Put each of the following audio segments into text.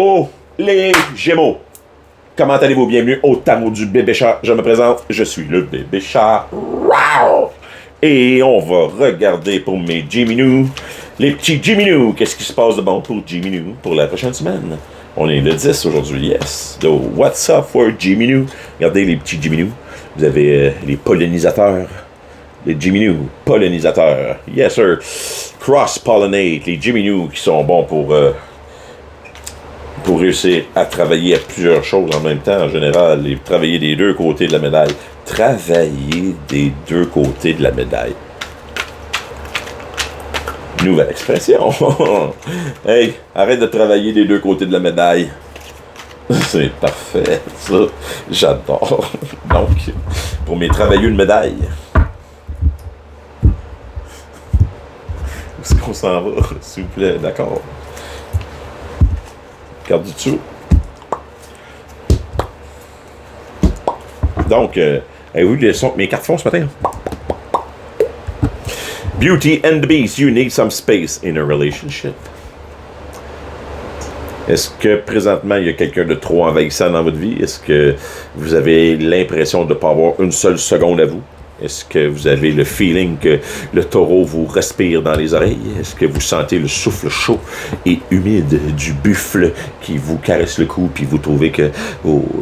Oh, les Gémeaux! Comment allez-vous? Bienvenue au Tarot du bébé chat. Je me présente, je suis le bébé chat. Et on va regarder pour mes Jiminous. Les petits Jiminous. Qu'est-ce qui se passe de bon pour Jiminous pour la prochaine semaine? On est le 10 aujourd'hui, yes. So, what's up for Jiminous? Regardez les petits Jiminous. Vous avez les pollinisateurs. Les Jiminous, pollinisateurs. Yes, sir. Cross-pollinate. Les Jiminous qui sont bons pour réussir à travailler à plusieurs choses en même temps, en général, et travailler des deux côtés de la médaille. Travailler des deux côtés de la médaille. Nouvelle expression. Hey, arrête de travailler des deux côtés de la médaille. C'est parfait, ça. J'adore. Donc, pour mes travailleux de médaille. Où est-ce qu'on s'en va, s'il vous plaît? D'accord. Carte du dessous. Donc, avez-vous vu le son que mes cartes font ce matin? Beauty and the Beast, you need some space in a relationship. Est-ce que présentement il y a quelqu'un de trop envahissant dans votre vie? Est-ce que vous avez l'impression de ne pas avoir une seule seconde à vous? Est-ce que vous avez le feeling que le taureau vous respire dans les oreilles? Est-ce que vous sentez le souffle chaud et humide du buffle qui vous caresse le cou puis vous trouvez que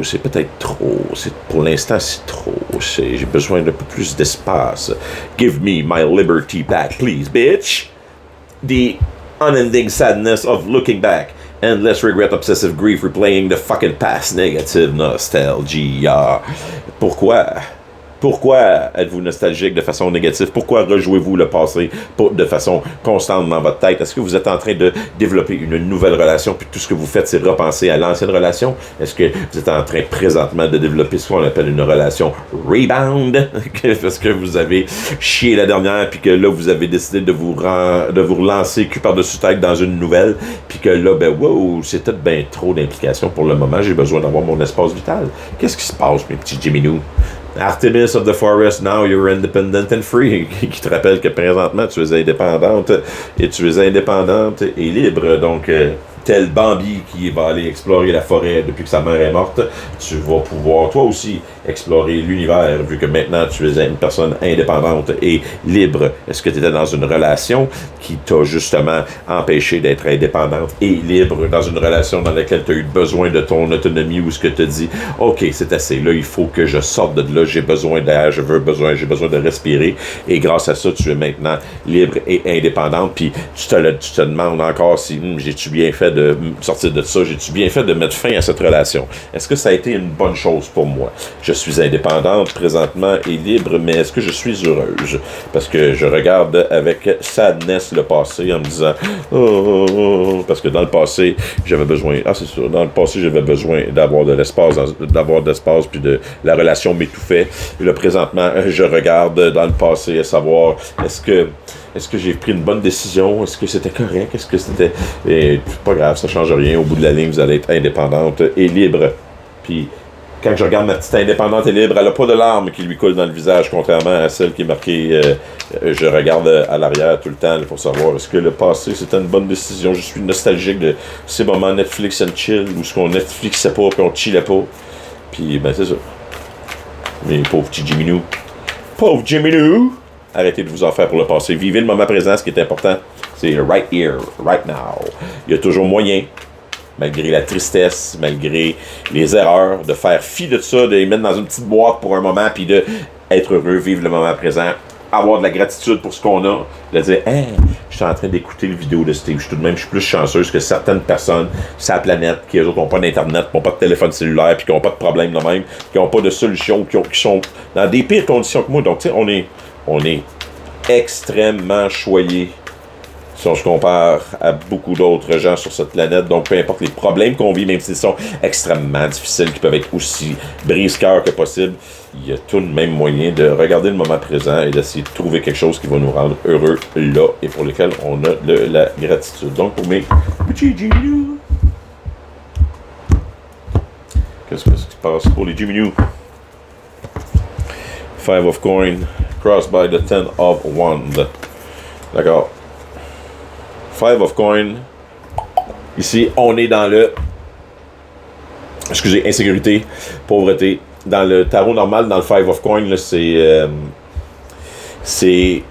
c'est peut-être trop, pour l'instant c'est trop, j'ai besoin d'un peu plus d'espace. Give me my liberty back, please, bitch. The unending sadness of looking back. Endless regret, obsessive grief, replaying the fucking past, negative nostalgia. Pourquoi êtes-vous nostalgique de façon négative? Pourquoi rejouez-vous le passé de façon constante dans votre tête? Est-ce que vous êtes en train de développer une nouvelle relation puis tout ce que vous faites, c'est repenser à l'ancienne relation? Est-ce que vous êtes en train présentement de développer ce qu'on appelle une relation rebound? Parce que vous avez chié la dernière puis que là, vous avez décidé de vous relancer cul par-dessus tête dans une nouvelle puis que là, ben wow, c'est peut-être bien trop d'implications pour le moment. J'ai besoin d'avoir mon espace vital. Qu'est-ce qui se passe, mes petits Jiminous? Artemis of the Forest, now you're independent and free. Qui te rappelle que présentement tu es indépendante et libre. Donc, tel Bambi qui va aller explorer la forêt depuis que sa mère est morte, tu vas pouvoir toi aussi explorer l'univers vu que maintenant tu es une personne indépendante et libre. Est-ce que tu étais dans une relation qui t'a justement empêché d'être indépendante et libre, dans une relation dans laquelle tu as eu besoin de ton autonomie ou ce que tu as dit, ok, c'est assez, là il faut que je sorte de là, j'ai besoin d'air, j'ai besoin de respirer et grâce à ça tu es maintenant libre et indépendante puis tu te demandes encore si j'ai-tu bien fait de sortir de ça, j'ai-tu bien fait de mettre fin à cette relation? Est-ce que ça a été une bonne chose pour moi? Je suis indépendante présentement et libre, mais est-ce que je suis heureuse? Parce que je regarde avec sadness le passé en me disant parce que dans le passé, j'avais besoin, c'est sûr, dans le passé, j'avais besoin d'avoir de l'espace, puis de la relation m'étouffait. Et là, présentement, je regarde dans le passé à savoir, est-ce que j'ai pris une bonne décision? Est-ce que c'était correct? Est-ce que c'était... pas grave, ça change rien. Au bout de la ligne, vous allez être indépendante et libre. Puis, quand je regarde ma petite indépendante et libre, elle n'a pas de larmes qui lui coulent dans le visage, contrairement à celle qui est marquée je regarde à l'arrière tout le temps pour savoir est-ce que le passé, c'était une bonne décision. Je suis nostalgique de ces moments Netflix and chill où ce qu'on Netflixait pas puis on chillait pas. Puis, ben, c'est ça. Mais pauvre petit Jiminous. Pauvre Jiminous! Arrêtez de vous en faire pour le passé. Vivez le moment présent, ce qui est important. C'est right here, right now. Il y a toujours moyen, malgré la tristesse, malgré les erreurs, de faire fi de ça, de les mettre dans une petite boîte pour un moment, puis de être heureux, vivre le moment présent, avoir de la gratitude pour ce qu'on a, de dire « Hey, je suis en train d'écouter le vidéo de Steve, je suis plus chanceuse que certaines personnes sur la planète qui, eux autres, n'ont pas d'internet, qui n'ont pas de téléphone cellulaire, puis qui n'ont pas de problème de même, qui n'ont pas de solution, qui sont dans des pires conditions que moi. » Donc, tu sais, on est extrêmement choyés si on se compare à beaucoup d'autres gens sur cette planète. Donc, peu importe les problèmes qu'on vit, même s'ils sont extrêmement difficiles, qui peuvent être aussi brise-cœur que possible, il y a tout de même moyen de regarder le moment présent et d'essayer de trouver quelque chose qui va nous rendre heureux là et pour lequel on a de la gratitude. Donc, pour mes Jiminous, qu'est-ce qui se passe pour les Jiminous? Five of coin, crossed by the Ten of Wand. D'accord. Five of coin. Ici, on est dans le excusez, insécurité, pauvreté. Dans le tarot normal, dans le Five of Coins, là, c'est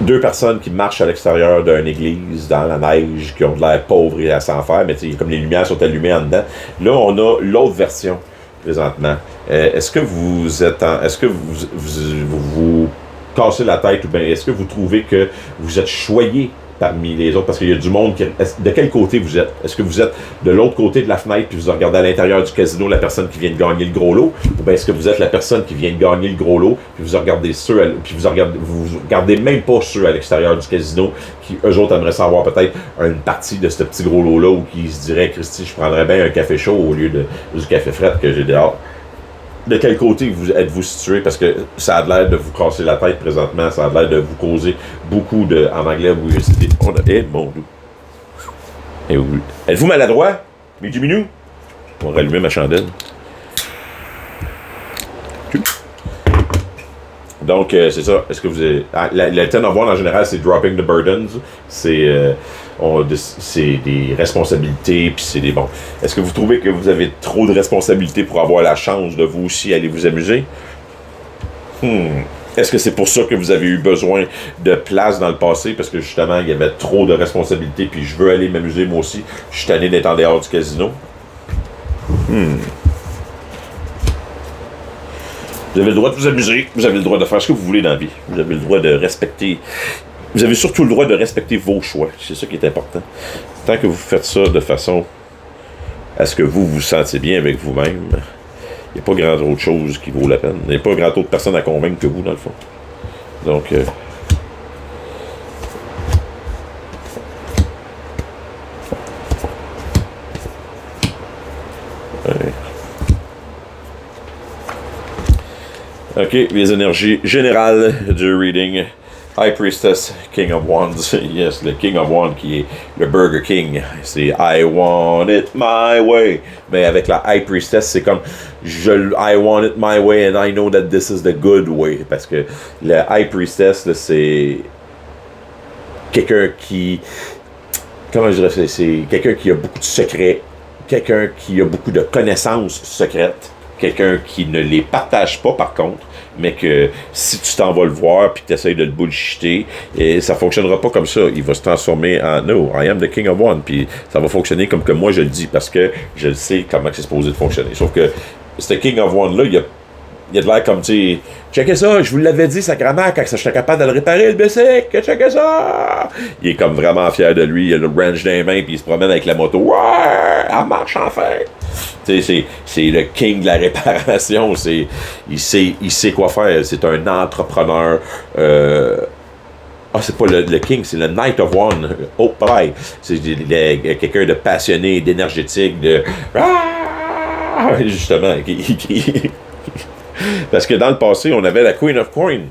deux personnes qui marchent à l'extérieur d'une église, dans la neige, qui ont de l'air pauvres et à s'en faire, mais comme les lumières sont allumées en dedans. Là, on a l'autre version, présentement. Est-ce que vous êtes est-ce que vous cassez la tête, ou bien est-ce que vous trouvez que vous êtes choyé parmi les autres, parce qu'il y a du monde de quel côté vous êtes? Est-ce que vous êtes de l'autre côté de la fenêtre, puis vous regardez à l'intérieur du casino la personne qui vient de gagner le gros lot? Ou bien est-ce que vous êtes la personne qui vient de gagner le gros lot, puis vous regardez puis vous regardez même pas ceux à l'extérieur du casino, qui eux autres aimeraient savoir peut-être une partie de ce petit gros lot-là, ou qui se diraient, Christy, je prendrais bien un café chaud au lieu du café frais que j'ai dehors. De quel côté êtes-vous situé? Parce que ça a l'air de vous casser la tête présentement, ça a l'air de vous causer beaucoup de... En anglais, vous... mon doux. Êtes-vous maladroit? Mais du minou? On va rallumer ma chandelle. Donc, c'est ça. Est-ce que vous avez... le Ten of Wands, en général, c'est dropping the burdens. C'est des responsabilités, puis c'est des bons. Est-ce que vous trouvez que vous avez trop de responsabilités pour avoir la chance de vous aussi aller vous amuser? Est-ce que c'est pour ça que vous avez eu besoin de place dans le passé? Parce que justement, il y avait trop de responsabilités, puis je veux aller m'amuser moi aussi. Je suis tanné d'être en dehors du casino. Vous avez le droit de vous amuser, vous avez le droit de faire ce que vous voulez dans la vie. Vous avez le droit de respecter... Vous avez surtout le droit de respecter vos choix. C'est ça qui est important. Tant que vous faites ça de façon à ce que vous vous sentez bien avec vous-même, il n'y a pas grand autre chose qui vaut la peine. Il n'y a pas grand autre personne à convaincre que vous, dans le fond. Donc... OK, les énergies générales du reading. High Priestess, King of Wands. Yes, le King of Wands qui est le Burger King. C'est I want it my way. Mais avec la High Priestess, c'est comme I want it my way and I know that this is the good way. Parce que le High Priestess, là, c'est quelqu'un qui... Comment je dirais? C'est quelqu'un qui a beaucoup de secrets. Quelqu'un qui a beaucoup de connaissances secrètes. Quelqu'un qui ne les partage pas, par contre, mais que si tu t'en vas le voir puis que tu essaies de le bullshiter, et ça fonctionnera pas comme ça. Il va se transformer en No, I am the King of One. Puis ça va fonctionner comme que moi je le dis parce que je le sais comment c'est supposé de fonctionner. Sauf que ce King of One-là, il a de l'air comme, tu sais, checkez ça, je vous l'avais dit, sacrément, quand j'étais capable de le réparer, le bicycle, checkez ça! Il est comme vraiment fier de lui, il a le wrench dans les mains, puis il se promène avec la moto. Ouais, elle marche enfin! Tu sais, c'est le king de la réparation, il sait quoi faire, c'est un entrepreneur. C'est pas le king, c'est le Knight of One. Oh, pareil. C'est quelqu'un de passionné, d'énergétique, justement, parce que dans le passé, on avait la Queen of Coins.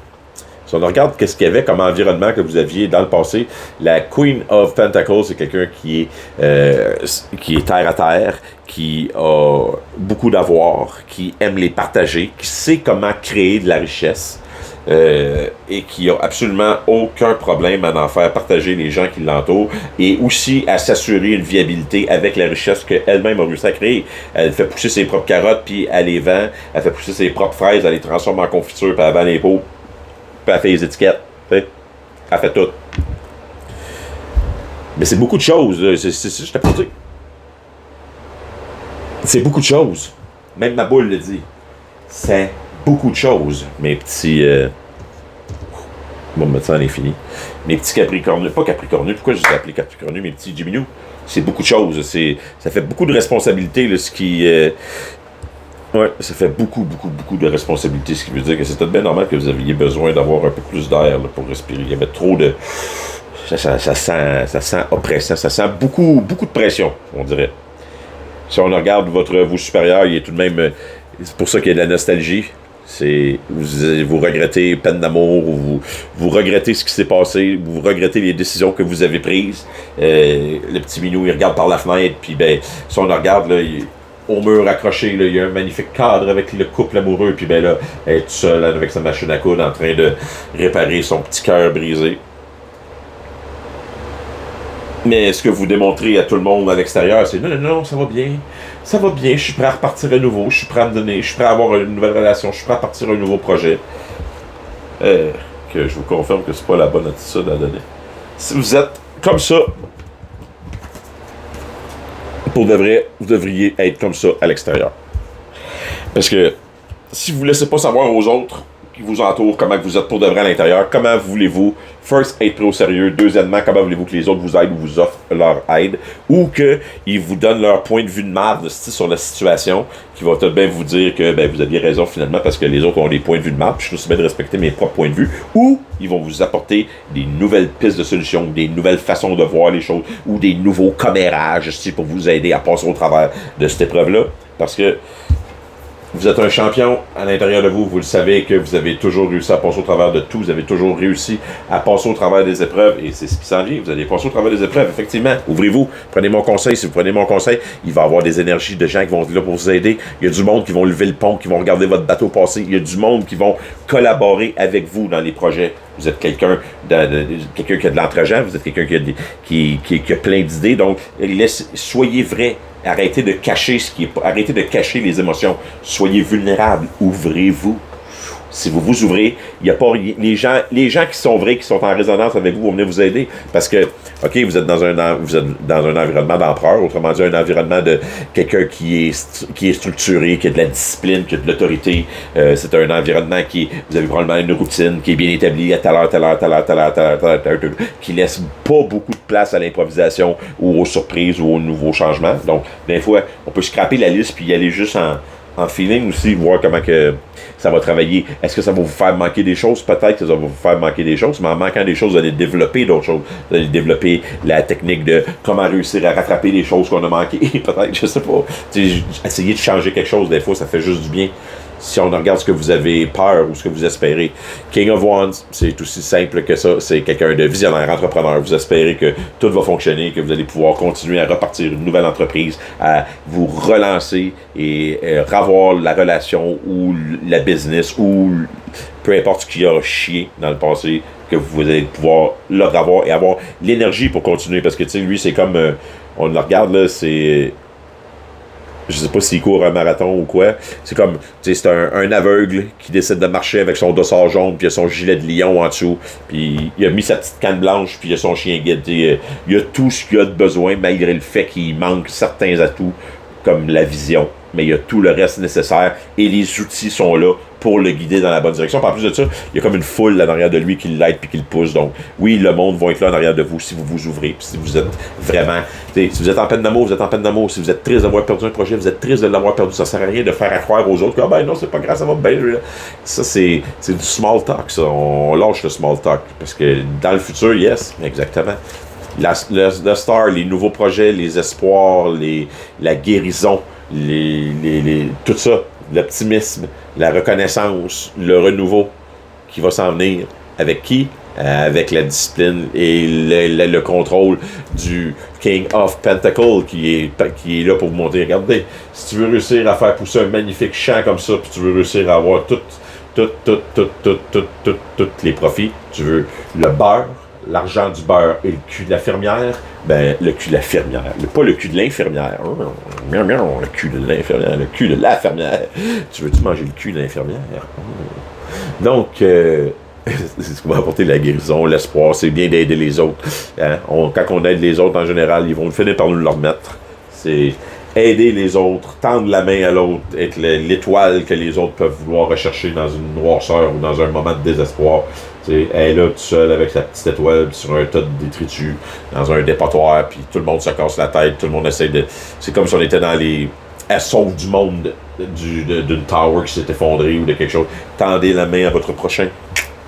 Si on regarde qu'est-ce qu'il y avait comme environnement que vous aviez dans le passé, la Queen of Pentacles, c'est quelqu'un qui est terre à terre, qui a beaucoup d'avoir, qui aime les partager, qui sait comment créer de la richesse, et qui a absolument aucun problème à en faire partager les gens qui l'entourent, et aussi à s'assurer une viabilité avec la richesse qu'elle-même a réussi à créer. Elle fait pousser ses propres carottes, puis elle les vend, elle fait pousser ses propres fraises, elle les transforme en confiture, puis elle vend les pots, puis elle fait les étiquettes, elle fait tout. Mais c'est beaucoup de choses, là. Je t'ai pas dit. C'est beaucoup de choses. Même ma boule le dit. C'est beaucoup de choses, mes petits... Bon, maintenant, on est fini. Mes petits capricornus, pas capricornus, pourquoi je les ai appelés capricornus, mes petits Jiminous? C'est beaucoup de choses. Ça fait beaucoup de responsabilités, là, ce qui... Ouais, ça fait beaucoup de responsabilités, ce qui veut dire que c'est tout bien normal que vous aviez besoin d'avoir un peu plus d'air là, pour respirer. Il y avait trop de... Ça sent oppressant, ça sent beaucoup de pression, on dirait. Si on regarde vos supérieurs, il est tout de même... C'est pour ça qu'il y a de la nostalgie. Vous regrettez peine d'amour, vous regrettez ce qui s'est passé, vous regrettez les décisions que vous avez prises. Le petit minou, il regarde par la fenêtre, puis ben, si on regarde, là, au mur accroché, là, il y a un magnifique cadre avec le couple amoureux, puis ben là, elle est toute seule avec sa machine à coudre en train de réparer son petit cœur brisé. Mais ce que vous démontrez à tout le monde à l'extérieur, c'est non, non, non, ça va bien, je suis prêt à repartir à nouveau, je suis prêt à me donner, je suis prêt à avoir une nouvelle relation, je suis prêt à partir à un nouveau projet. Que je vous confirme que c'est pas la bonne attitude à donner. Si vous êtes comme ça, pour de vrai, vous devriez être comme ça à l'extérieur. Parce que si vous ne laissez pas savoir aux autres qui vous entourent comment vous êtes pour de vrai à l'intérieur, comment voulez-vous, first, être pris au sérieux, deuxièmement, comment voulez-vous que les autres vous aident ou vous offrent leur aide, ou qu'ils vous donnent leur point de vue de marde sur la situation, qui va tout bien vous dire que vous aviez raison finalement parce que les autres ont des points de vue de marde, puis je suis aussi bien de respecter mes propres points de vue, ou ils vont vous apporter des nouvelles pistes de solutions, des nouvelles façons de voir les choses, ou des nouveaux commérages pour vous aider à passer au travers de cette épreuve-là, parce que vous êtes un champion à l'intérieur de vous, vous le savez que vous avez toujours réussi à passer au travers de tout, vous avez toujours réussi à passer au travers des épreuves, et c'est ce qui s'en vient, vous allez passer au travers des épreuves, effectivement. Ouvrez-vous, prenez mon conseil, si vous prenez mon conseil, il va y avoir des énergies de gens qui vont être là pour vous aider, il y a du monde qui vont lever le pont, qui vont regarder votre bateau passer, il y a du monde qui vont collaborer avec vous dans les projets. Vous êtes quelqu'un quelqu'un qui a de l'entre-gens, vous êtes quelqu'un qui a plein d'idées, donc soyez vrai. Arrêtez de cacher arrêtez de cacher les émotions. Soyez vulnérables. Ouvrez-vous. Si vous vous ouvrez, il y a pas les gens qui sont vrais, qui sont en résonance avec vous, vont venir vous aider. Parce que, OK, vous êtes dans un environnement d'empereur, autrement dit, un environnement de quelqu'un qui est structuré, qui a de la discipline, qui a de l'autorité. C'est un environnement vous avez probablement une routine qui est bien établie à telle heure, qui laisse pas beaucoup de place à l'improvisation ou aux surprises ou aux nouveaux changements. Donc, des fois, on peut scraper la liste puis y aller juste en feeling aussi, voir comment que ça va travailler. Est-ce que ça va vous faire manquer des choses? Peut-être que ça va vous faire manquer des choses, mais en manquant des choses, vous allez développer d'autres choses. Vous allez développer la technique de comment réussir à rattraper les choses qu'on a manquées. Peut-être, je sais pas. Essayer de changer quelque chose, des fois, ça fait juste du bien. Si on regarde ce que vous avez peur ou ce que vous espérez. King of Wands, c'est aussi simple que ça. C'est quelqu'un de visionnaire, entrepreneur. Vous espérez que tout va fonctionner, que vous allez pouvoir continuer à repartir une nouvelle entreprise, à vous relancer et revoir la relation ou la business ou peu importe ce qui a chié dans le passé, que vous allez pouvoir le revoir et avoir l'énergie pour continuer. Parce que, tu sais, lui, c'est comme... on le regarde, là, c'est... Je sais pas s'il court un marathon ou quoi. C'est comme, tu sais, c'est un aveugle qui décide de marcher avec son dossard jaune, puis il a son gilet de lion en dessous, puis il a mis sa petite canne blanche, puis il a son chien guide. Il a tout ce qu'il a de besoin, malgré le fait qu'il manque certains atouts, comme la vision. Mais il y a tout le reste nécessaire, et les outils sont là pour le guider dans la bonne direction. Puis en plus de ça, il y a comme une foule là en arrière de lui qui l'aide puis qui le pousse. Donc, oui, le monde va être là en arrière de vous si vous vous ouvrez. Puis si vous êtes vraiment... Si vous êtes en peine d'amour, vous êtes en peine d'amour. Si vous êtes triste d'avoir perdu un projet, vous êtes triste de l'avoir perdu. Ça sert à rien de faire à croire aux autres que, non, c'est pas grave, ça va bien. Ça, c'est du small talk, ça. On lâche le small talk. Parce que dans le futur, yes, exactement. Le star, les nouveaux projets, les espoirs, la guérison, tout ça, l'optimisme, la reconnaissance, le renouveau qui va s'en venir. Avec qui? Avec la discipline et le contrôle du King of Pentacles qui est là pour vous montrer. Regardez, si tu veux réussir à faire pousser un magnifique champ comme ça, puis tu veux réussir à avoir tous les profits, tu veux le beurre, l'argent du beurre et le cul de la fermière, le cul de la fermière, pas le cul de l'infirmière. Le cul de l'infirmière, le cul de la fermière. Tu veux-tu manger le cul de l'infirmière? Donc, c'est ce qui va apporter la guérison, l'espoir, c'est bien d'aider les autres. Hein? Quand on aide les autres, en général, ils vont finir par nous le remettre. C'est aider les autres, tendre la main à l'autre, être l'étoile que les autres peuvent vouloir rechercher dans une noirceur ou dans un moment de désespoir. Elle est là, toute seule, avec sa petite étoile, sur un tas de détritus, dans un dépotoir, puis tout le monde se casse la tête, tout le monde essaie de... C'est comme si on était dans les... Elle sauve du monde d'une tower qui s'est effondrée ou de quelque chose. Tendez la main à votre prochain.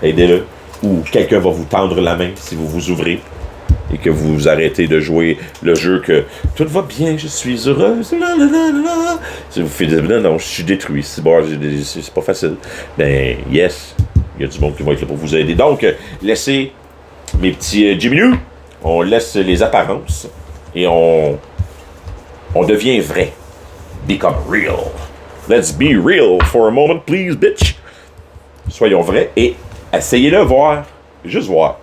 Aidez-le. Ou quelqu'un va vous tendre la main si vous vous ouvrez et que vous arrêtez de jouer le jeu que tout va bien, je suis heureuse. Si vous faites non, je suis détruit. C'est pas facile. Yes. Il y a du monde qui va être là pour vous aider. Donc, laissez mes petits Jimmy, on laisse les apparences et on devient vrai. Become real. Let's be real for a moment, please, bitch. Soyons vrais et essayez-le voir. Juste voir.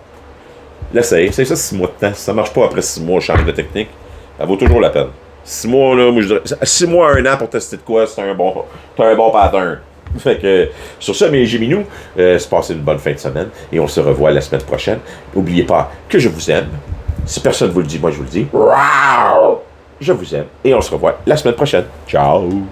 L'essaye. C'est ça 6 mois de temps. Si ça marche pas après 6 mois, change de technique. Ça vaut toujours la peine. 6 mois, là, moi je dirais. 6 mois, 1 an pour tester de quoi, c'est un bon pattern. Fait que, sur ça, mes Géminous, se passez une bonne fin de semaine et on se revoit la semaine prochaine. N'oubliez pas que je vous aime. Si personne vous le dit, moi je vous le dis. Je vous aime et on se revoit la semaine prochaine. Ciao!